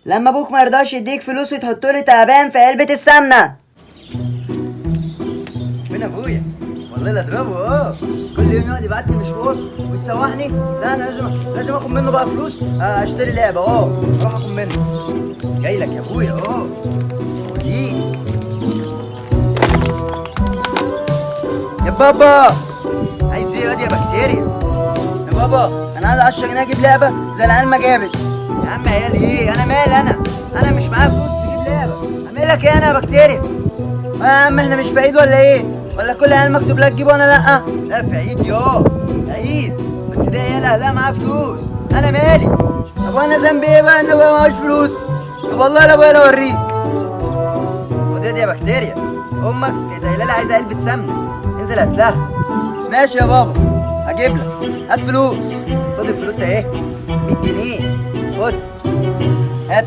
لما ابوك ما يرضاش يديك فلوس وتحط لي تعبان في علبه السمنه. فين ابويا؟ والله لا اضربه. كل يوم يقعد يبعت لي مشوار ويسوحني. لا انا لازم اخد منه بقى فلوس اشتري لعبه. اروح اخد منه. جاي لك يا ابويا وريك يا بابا. عايز ايه يا بكتيريا؟ يا بابا انا عايز 10 جنيه اجيب لعبه زي العيال ما جابت. يا عم عيال ايه؟ انا مالي؟ انا مش معايا فلوس تجيب لعبه. اعمل لك ايه انا يا بكتيريا؟ يا عم احنا مش في عيد ولا ايه؟ ولا كل عيال مكتوب لها تجيب وانا لا؟ لا في عيد في عيد. بس ده عيال اهلها معاها فلوس. انا مالي؟ طب وانا ذنبي ايه بقى ان ابويا معاهوش فلوس؟ طب والله لا ابويا لا اوريك. ودي يا بكتيريا، امك كانت قايله لي عايزه علبه سمنه. انزل هات لها. ماشي يا بابا هجيب لك. هات فلوس. خد الفلوس اهي 100 جنيه. خد هات يا